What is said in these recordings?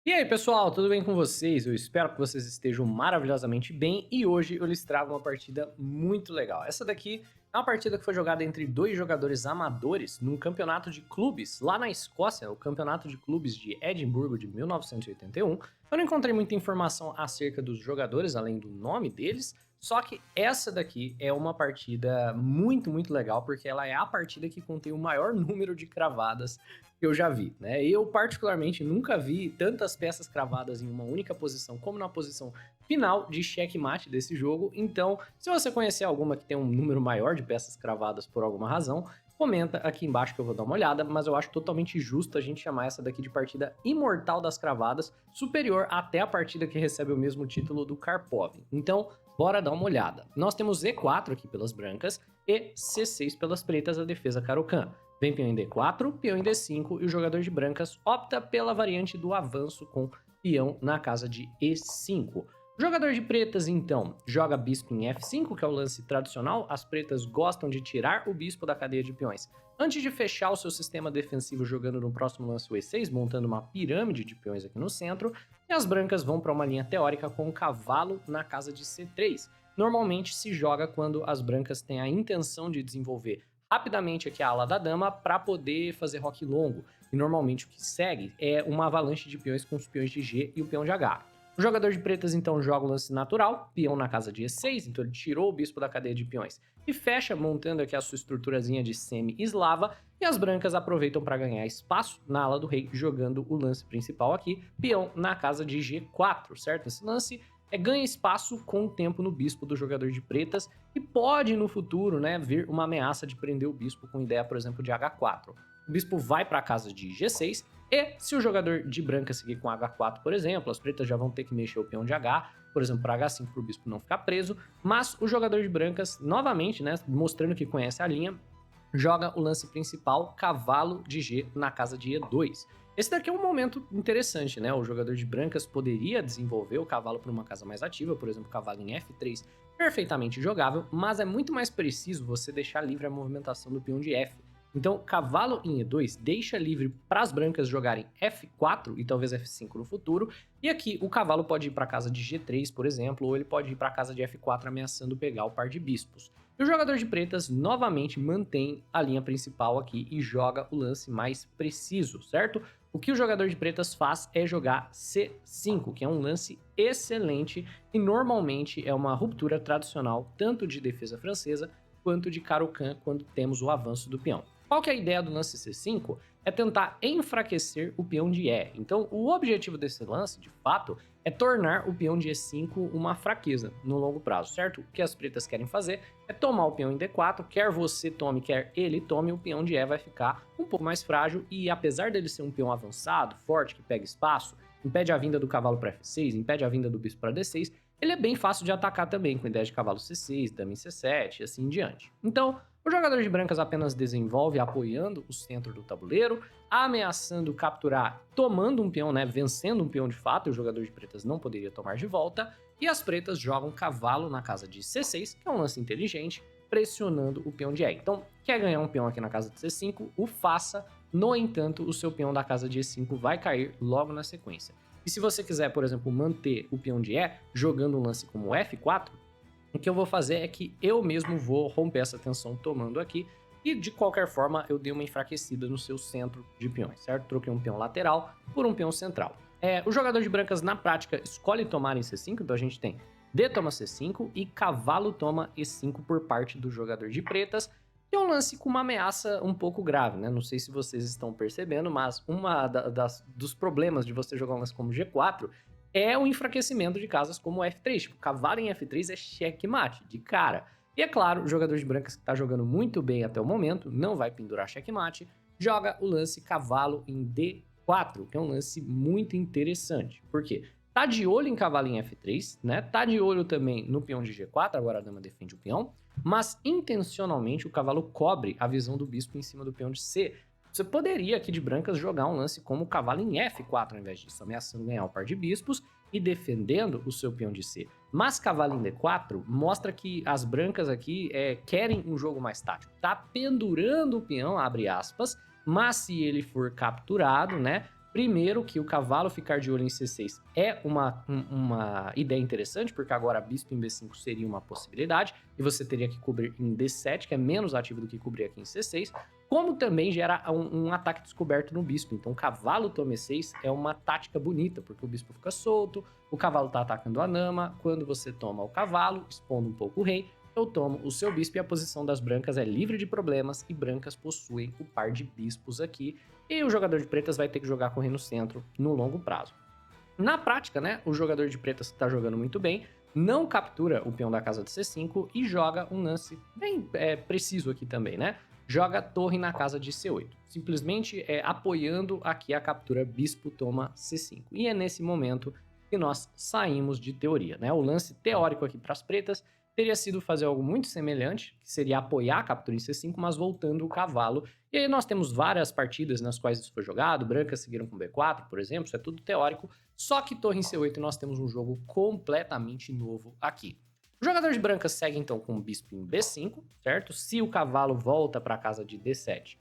E aí, pessoal, tudo bem com vocês? Eu espero que vocês estejam maravilhosamente bem e hoje eu lhes trago uma partida muito legal. Essa daqui é uma partida que foi jogada entre dois jogadores amadores num campeonato de clubes lá na Escócia, o Campeonato de Clubes de Edimburgo de 1981. Eu não encontrei muita informação acerca dos jogadores, além do nome deles, só que essa daqui é uma partida muito legal, porque ela é a partida que contém o maior número de cravadas que eu já vi, né? Eu, particularmente, nunca vi tantas peças cravadas em uma única posição como na posição final de checkmate desse jogo. Então, se você conhecer alguma que tem um número maior de peças cravadas por alguma razão, comenta aqui embaixo que eu vou dar uma olhada, mas eu acho totalmente justo a gente chamar essa daqui de partida imortal das cravadas, superior até a partida que recebe o mesmo título do Karpov. Então, bora dar uma olhada. Nós temos E4 aqui pelas brancas e C6 pelas pretas, a defesa Caro-Kann. Vem peão em D4, peão em D5 e o jogador de brancas opta pela variante do avanço com peão na casa de E5. O jogador de pretas, então, joga bispo em F5, que é o lance tradicional. As pretas gostam de tirar o bispo da cadeia de peões antes de fechar o seu sistema defensivo jogando no próximo lance o E6, montando uma pirâmide de peões aqui no centro. E as brancas vão para uma linha teórica com o cavalo na casa de C3. Normalmente se joga quando as brancas têm a intenção de desenvolver rapidamente aqui a ala da dama para poder fazer roque longo. E normalmente o que segue é uma avalanche de peões com os peões de G e o peão de H. O jogador de pretas então joga o lance natural, peão na casa de E6, então ele tirou o bispo da cadeia de peões e fecha montando aqui a sua estruturazinha de semi-eslava, e as brancas aproveitam para ganhar espaço na ala do rei jogando o lance principal aqui, peão na casa de G4, certo? Esse lance ganha espaço com o tempo no bispo do jogador de pretas e pode no futuro, né, vir uma ameaça de prender o bispo com ideia, por exemplo, de H4. O bispo vai para a casa de G6 e se o jogador de branca seguir com H4, por exemplo, as pretas já vão ter que mexer o peão de H, por exemplo, para H5 para o bispo não ficar preso, mas o jogador de brancas, novamente, né, mostrando que conhece a linha, joga o lance principal, cavalo de G na casa de E2. Esse daqui é um momento interessante, né? O jogador de brancas poderia desenvolver o cavalo para uma casa mais ativa, por exemplo, cavalo em F3, perfeitamente jogável, mas é muito mais preciso você deixar livre a movimentação do peão de F. Então, cavalo em E2 deixa livre para as brancas jogarem F4 e talvez F5 no futuro, e aqui o cavalo pode ir para a casa de G3, por exemplo, ou ele pode ir para a casa de F4 ameaçando pegar o par de bispos. E o jogador de pretas novamente mantém a linha principal aqui e joga o lance mais preciso, certo? O que o jogador de pretas faz é jogar C5, que é um lance excelente e normalmente é uma ruptura tradicional tanto de defesa francesa quanto de Caro-Kann quando temos o avanço do peão. Qual que é a ideia do lance C5? É tentar enfraquecer o peão de E. Então, o objetivo desse lance, de fato, é tornar o peão de E5 uma fraqueza no longo prazo, certo? O que as pretas querem fazer é tomar o peão em D4, quer você tome, quer ele tome, o peão de E vai ficar um pouco mais frágil e apesar dele ser um peão avançado, forte, que pega espaço, impede a vinda do cavalo para F6, impede a vinda do bispo para D6, ele é bem fácil de atacar também, com ideia de cavalo C6, dama em C7 e assim em diante. Então, o jogador de brancas apenas desenvolve apoiando o centro do tabuleiro, ameaçando capturar, tomando um peão, né, vencendo um peão de fato, e o jogador de pretas não poderia tomar de volta, e as pretas jogam cavalo na casa de C6, que é um lance inteligente, pressionando o peão de E. Então, quer ganhar um peão aqui na casa de C5, o faça, no entanto, o seu peão da casa de E5 vai cair logo na sequência. E se você quiser, por exemplo, manter o peão de E jogando um lance como F4, o que eu vou fazer é que eu mesmo vou romper essa tensão tomando aqui e de qualquer forma eu dei uma enfraquecida no seu centro de peões, certo? Troquei um peão lateral por um peão central. O jogador de brancas na prática escolhe tomar em C5, então a gente tem D toma C5 e cavalo toma E5 por parte do jogador de pretas, que é um lance com uma ameaça um pouco grave, né? Não sei se vocês estão percebendo, mas dos problemas de você jogar um lance como G4 é o enfraquecimento de casas como F3. Tipo, cavalo em F3 é checkmate, de cara. E é claro, o jogador de brancas que está jogando muito bem até o momento, não vai pendurar checkmate, joga o lance cavalo em D4, que é um lance muito interessante. Por quê? Tá de olho em cavalo em F3, né? Tá de olho também no peão de G4, agora a dama defende o peão, mas intencionalmente o cavalo cobre a visão do bispo em cima do peão de C. Você poderia aqui de brancas jogar um lance como cavalo em F4 ao invés disso, ameaçando ganhar o par de bispos e defendendo o seu peão de C. Mas cavalo em D4 mostra que as brancas aqui querem um jogo mais tático. Tá pendurando o peão, abre aspas, mas se ele for capturado, né, Primeiro, que o cavalo ficar de olho em C6 é uma ideia interessante, porque agora bispo em B5 seria uma possibilidade, e você teria que cobrir em D7, que é menos ativo do que cobrir aqui em C6, como também gera um ataque descoberto no bispo. Então, cavalo toma E6 é uma tática bonita, porque o bispo fica solto, o cavalo tá atacando a Nama, quando você toma o cavalo, expondo um pouco o rei, eu tomo o seu bispo e a posição das brancas é livre de problemas e brancas possuem o par de bispos aqui e o jogador de pretas vai ter que jogar com o rei no centro no longo prazo. Na prática, né, o jogador de pretas está jogando muito bem, não captura o peão da casa de C5 e joga um lance bem preciso aqui também, né? Joga torre na casa de C8, simplesmente apoiando aqui a captura bispo toma C5. E é nesse momento que nós saímos de teoria, né? O lance teórico aqui para as pretas teria sido fazer algo muito semelhante, que seria apoiar a captura em C5, mas voltando o cavalo. E aí nós temos várias partidas nas quais isso foi jogado, brancas seguiram com B4, por exemplo, isso é tudo teórico, só que torre em C8 nós temos um jogo completamente novo aqui. O jogador de brancas segue então com o bispo em B5, certo? Se o cavalo volta para a casa de D7,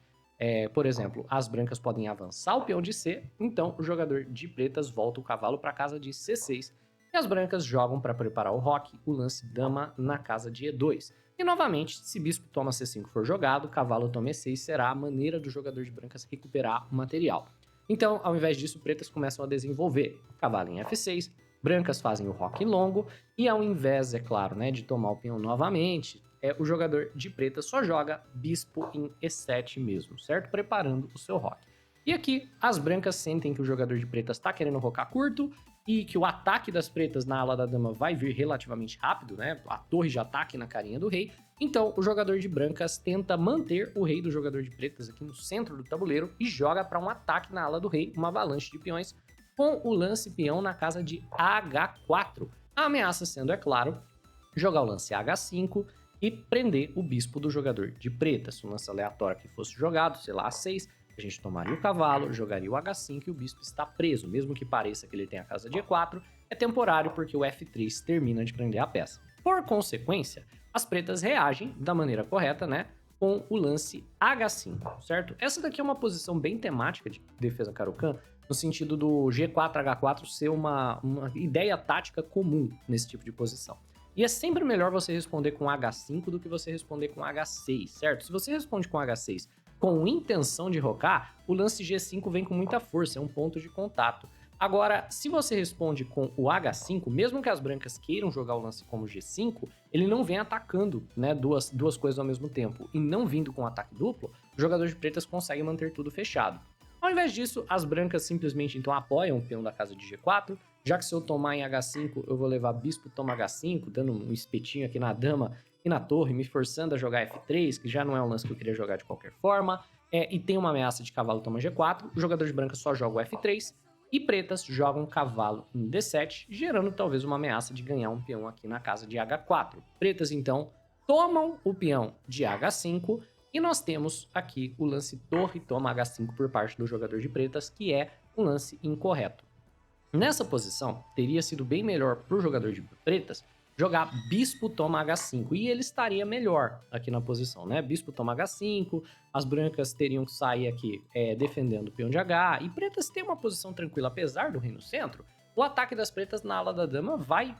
por exemplo, as brancas podem avançar o peão de C, então o jogador de pretas volta o cavalo para a casa de C6, e as brancas jogam para preparar o roque, o lance dama na casa de E2. E novamente, se bispo toma C5 for jogado, cavalo toma E6 será a maneira do jogador de brancas recuperar o material. Então, ao invés disso, pretas começam a desenvolver cavalo em F6, brancas fazem o roque longo, e ao invés, é claro, né, de tomar o peão novamente, o jogador de pretas só joga bispo em E7 mesmo, certo? Preparando o seu roque. E aqui, as brancas sentem que o jogador de pretas está querendo rocar curto, e que o ataque das pretas na ala da dama vai vir relativamente rápido, né? A torre já tá aqui na carinha do rei. Então, o jogador de brancas tenta manter o rei do jogador de pretas aqui no centro do tabuleiro e joga para um ataque na ala do rei, uma avalanche de peões, com o lance peão na casa de H4. A ameaça sendo, é claro, jogar o lance H5 e prender o bispo do jogador de pretas. Se um lance aleatório que fosse jogado, sei lá, A6, a gente tomaria o cavalo, jogaria o H5 e o bispo está preso. Mesmo que pareça que ele tem a casa de E4, é temporário porque o F3 termina de prender a peça. Por consequência, as pretas reagem da maneira correta, né? Com o lance H5, certo? Essa daqui é uma posição bem temática de defesa Caro-Kann, no sentido do G4H4 ser uma ideia tática comum nesse tipo de posição. E é sempre melhor você responder com H5 do que você responder com H6, certo? Se você responde com H6 com intenção de rocar, o lance G5 vem com muita força, é um ponto de contato. Agora, se você responde com o H5, mesmo que as brancas queiram jogar o lance como G5, ele não vem atacando, né, duas coisas ao mesmo tempo. E não vindo com ataque duplo, o jogador de pretas consegue manter tudo fechado. Ao invés disso, as brancas simplesmente então apoiam o peão da casa de G4, já que se eu tomar em H5, eu vou levar bispo toma H5, dando um espetinho aqui na dama e na torre, me forçando a jogar F3, que já não é um lance que eu queria jogar de qualquer forma, e tem uma ameaça de cavalo toma G4, o jogador de brancas só joga o F3, e pretas jogam cavalo em D7, gerando talvez uma ameaça de ganhar um peão aqui na casa de H4. Pretas, então, tomam o peão de H5, e nós temos aqui o lance torre toma H5 por parte do jogador de pretas, que é um lance incorreto. Nessa posição, teria sido bem melhor para o jogador de pretas jogar bispo toma H5, e ele estaria melhor aqui na posição, né? Bispo toma H5, as brancas teriam que sair aqui defendendo o peão de H, e pretas têm uma posição tranquila, apesar do rei no centro, o ataque das pretas na ala da dama vai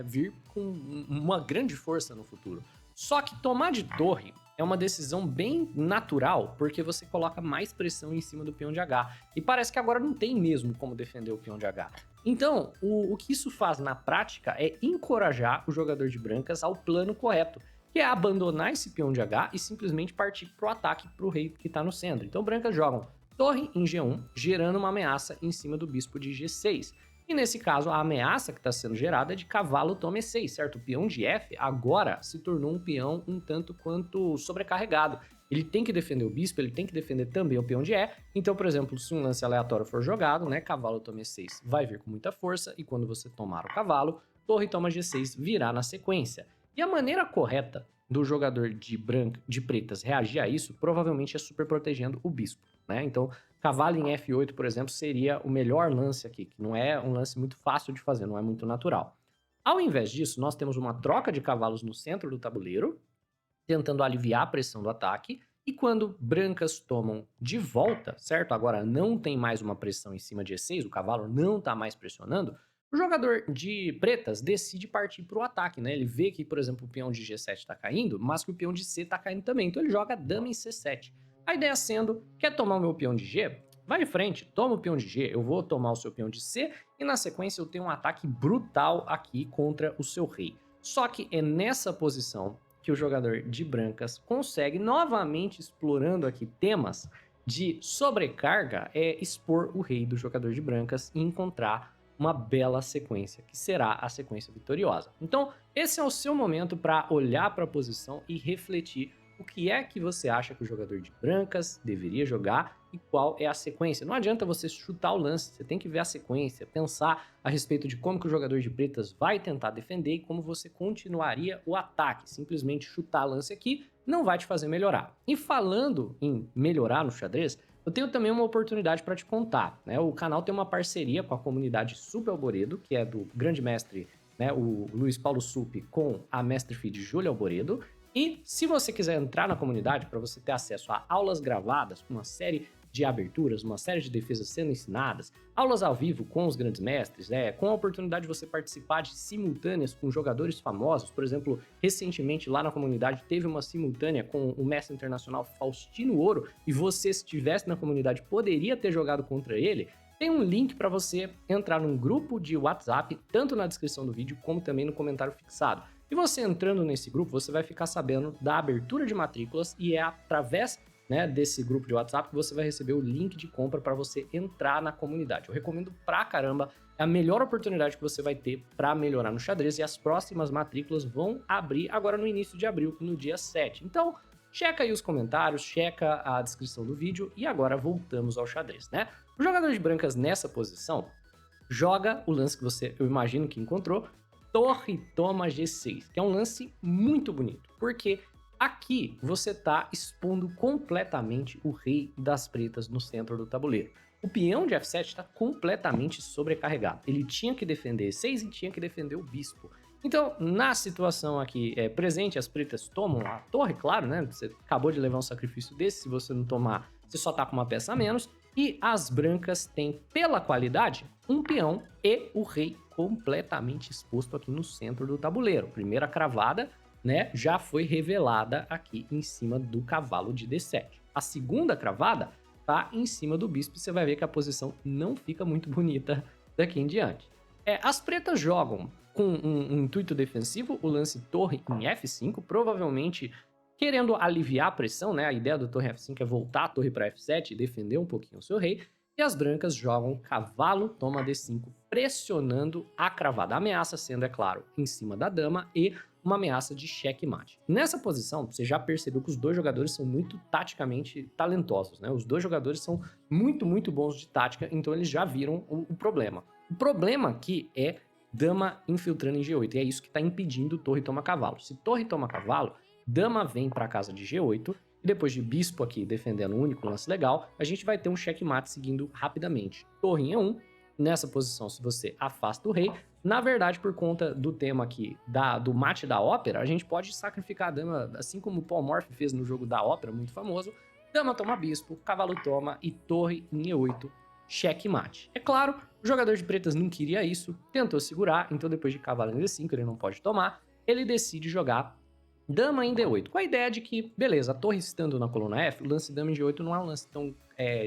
vir com uma grande força no futuro. Só que tomar de torre é uma decisão bem natural, porque você coloca mais pressão em cima do peão de H. E parece que agora não tem mesmo como defender o peão de H. Então, o que isso faz na prática é encorajar o jogador de brancas ao plano correto, que é abandonar esse peão de H e simplesmente partir para o ataque para o rei que está no centro. Então, brancas jogam torre em G1, gerando uma ameaça em cima do bispo de G6. E nesse caso, a ameaça que está sendo gerada é de cavalo toma E6, certo? O peão de F agora se tornou um peão um tanto quanto sobrecarregado. Ele tem que defender o bispo, ele tem que defender também o peão de E. Então, por exemplo, se um lance aleatório for jogado, né, cavalo toma E6 vai vir com muita força, e quando você tomar o cavalo, torre toma G6 virá na sequência. E a maneira correta do jogador de pretas reagir a isso, provavelmente é super protegendo o bispo, né? Então, cavalo em F8, por exemplo, seria o melhor lance aqui, que não é um lance muito fácil de fazer, não é muito natural. Ao invés disso, nós temos uma troca de cavalos no centro do tabuleiro, tentando aliviar a pressão do ataque, E quando brancas tomam de volta, certo? Agora não tem mais uma pressão em cima de E6, o cavalo não está mais pressionando, o jogador de pretas decide partir para o ataque, né? Ele vê que, por exemplo, o peão de G7 está caindo, mas que o peão de C está caindo também. Então ele joga dama em C7. A ideia sendo, quer tomar o meu peão de G? Vai em frente, toma o peão de G, eu vou tomar o seu peão de C e na sequência eu tenho um ataque brutal aqui contra o seu rei. Só que é nessa posição que o jogador de brancas consegue, novamente explorando aqui temas de sobrecarga, expor o rei do jogador de brancas e encontrar uma bela sequência, que será a sequência vitoriosa. Então, esse é o seu momento para olhar para a posição e refletir o que é que você acha que o jogador de brancas deveria jogar e qual é a sequência. Não adianta você chutar o lance, você tem que ver a sequência, pensar a respeito de como que o jogador de pretas vai tentar defender e como você continuaria o ataque. Simplesmente chutar lance aqui não vai te fazer melhorar. E falando em melhorar no xadrez, eu tenho também uma oportunidade para te contar, né? O canal tem uma parceria com a comunidade Super Alboredo, que é do grande mestre, né, o Luiz Paulo Sup, com a mestre feed Júlia Alboredo. E se você quiser entrar na comunidade para você ter acesso a aulas gravadas, uma série de aberturas, uma série de defesas sendo ensinadas, aulas ao vivo com os grandes mestres, com a oportunidade de você participar de simultâneas com jogadores famosos. Por exemplo, recentemente lá na comunidade teve uma simultânea com o mestre internacional Faustino Ouro e você, se estivesse na comunidade, poderia ter jogado contra ele. Tem um link para você entrar num grupo de WhatsApp, tanto na descrição do vídeo como também no comentário fixado. E você entrando nesse grupo, você vai ficar sabendo da abertura de matrículas e é através, né, desse grupo de WhatsApp que você vai receber o link de compra para você entrar na comunidade. Eu recomendo pra caramba, é a melhor oportunidade que você vai ter para melhorar no xadrez e as próximas matrículas vão abrir agora no início de abril, no dia 7. Então, checa aí os comentários, checa a descrição do vídeo e agora voltamos ao xadrez, né? O jogador de brancas nessa posição joga o lance que você, eu imagino que encontrou, torre toma G6, que é um lance muito bonito, porque aqui você está expondo completamente o rei das pretas no centro do tabuleiro. O peão de F7 está completamente sobrecarregado. Ele tinha que defender E6 e tinha que defender o bispo. Então, na situação aqui presente, as pretas tomam a torre, claro, né? Você acabou de levar um sacrifício desse, se você não tomar, você só tá com uma peça a menos. E as brancas têm, pela qualidade, um peão e o rei completamente exposto aqui no centro do tabuleiro. Primeira cravada, né, já foi revelada aqui em cima do cavalo de D7. A segunda cravada tá em cima do bispo e você vai ver que a posição não fica muito bonita daqui em diante. As pretas jogam com um intuito defensivo, o lance torre em F5, provavelmente querendo aliviar a pressão, né? A ideia do torre F5 é voltar a torre para F7 e defender um pouquinho o seu rei. E as brancas jogam cavalo toma D5, pressionando a cravada. A ameaça sendo, é claro, em cima da dama e uma ameaça de checkmate. Nessa posição, você já percebeu que os dois jogadores são muito taticamente talentosos, né? Os dois jogadores são muito, muito bons de tática, então eles já viram o problema. O problema aqui é dama infiltrando em G8, e é isso que está impedindo torre toma cavalo. Se torre toma cavalo, dama vem para casa de G8, e depois de bispo aqui defendendo o único lance legal, a gente vai ter um checkmate seguindo rapidamente. Torre em E1, nessa posição, se você afasta o rei, na verdade, por conta do tema aqui do mate da ópera, a gente pode sacrificar a dama, assim como o Paul Morphy fez no jogo da ópera, muito famoso. Dama toma bispo, cavalo toma e torre em E8, checkmate. É claro, o jogador de pretas não queria isso, tentou segurar, então depois de cavalo em D5, ele não pode tomar, ele decide jogar dama em D8, com a ideia de que, beleza, a torre estando na coluna F, o lance dama em G8 não é um lance tão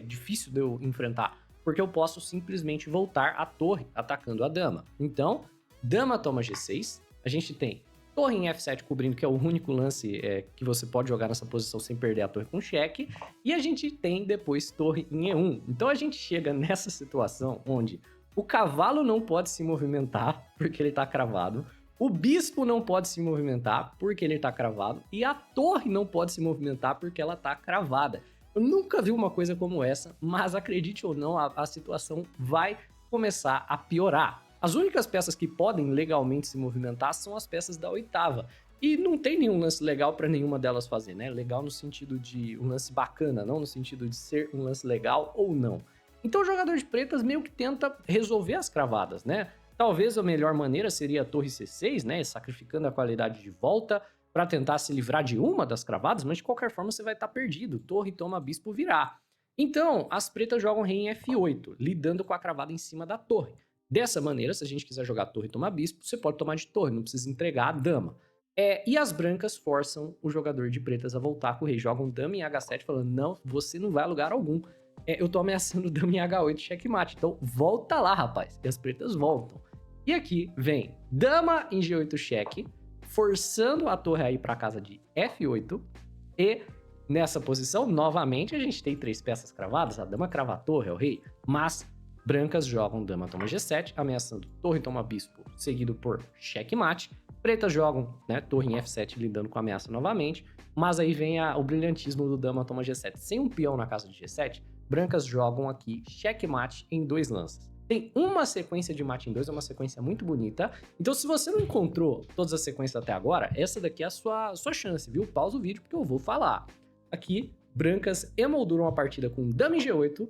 difícil de eu enfrentar, porque eu posso simplesmente voltar a torre atacando a dama. Então, dama toma G6, a gente tem torre em F7 cobrindo, que é o único lance que você pode jogar nessa posição sem perder a torre com cheque, e a gente tem depois torre em E1. Então a gente chega nessa situação onde o cavalo não pode se movimentar, porque ele tá cravado, o bispo não pode se movimentar porque ele tá cravado e a torre não pode se movimentar porque ela tá cravada. Eu nunca vi uma coisa como essa, mas acredite ou não, a situação vai começar a piorar. As únicas peças que podem legalmente se movimentar são as peças da oitava. E não tem nenhum lance legal para nenhuma delas fazer, né? Legal no sentido de um lance bacana, não no sentido de ser um lance legal ou não. Então o jogador de pretas meio que tenta resolver as cravadas, né? Talvez a melhor maneira seria a torre C6, né? Sacrificando a qualidade de volta, para tentar se livrar de uma das cravadas, mas de qualquer forma você vai estar perdido. Torre toma bispo virar. Então, as pretas jogam rei em F8, lidando com a cravada em cima da torre. Dessa maneira, se a gente quiser jogar torre e tomar bispo, você pode tomar de torre, não precisa entregar a dama. E as brancas forçam o jogador de pretas a voltar com o rei. Jogam dama em H7 falando, não, você não vai a lugar algum. Eu tô ameaçando dama em H8 checkmate, então volta lá, rapaz. E as pretas voltam. E aqui vem dama em G8 cheque, forçando a torre a ir para casa de F8. E nessa posição, novamente, a gente tem 3 peças cravadas. A dama crava a torre, é o rei. Mas brancas jogam dama toma G7, ameaçando torre toma bispo, seguido por checkmate. Pretas jogam, né, torre em F7, lidando com a ameaça novamente. Mas aí vem o brilhantismo do dama toma G7. Sem um peão na casa de G7, brancas jogam aqui checkmate em 2 lanças. Tem uma sequência de mate em 2, é uma sequência muito bonita. Então, se você não encontrou todas as sequências até agora, essa daqui é a sua chance, viu? Pausa o vídeo porque eu vou falar. Aqui, brancas emolduram a partida com dama em G8,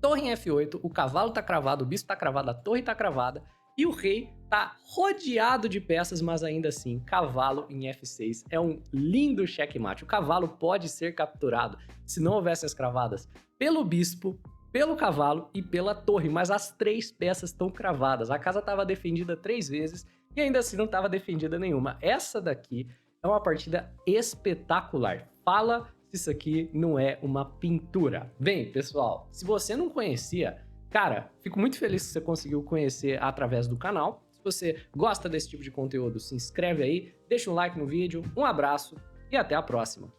torre em F8, o cavalo tá cravado, o bispo tá cravado, a torre tá cravada, e o rei tá rodeado de peças, mas ainda assim, cavalo em F6 é um lindo checkmate. O cavalo pode ser capturado, se não houvesse as cravadas, pelo bispo, pelo cavalo e pela torre, mas as 3 peças estão cravadas. A casa estava defendida 3 vezes e ainda assim não estava defendida nenhuma. Essa daqui é uma partida espetacular. Fala se isso aqui não é uma pintura. Bem, pessoal, se você não conhecia, cara, fico muito feliz que você conseguiu conhecer através do canal. Se você gosta desse tipo de conteúdo, se inscreve aí, deixa um like no vídeo, um abraço e até a próxima.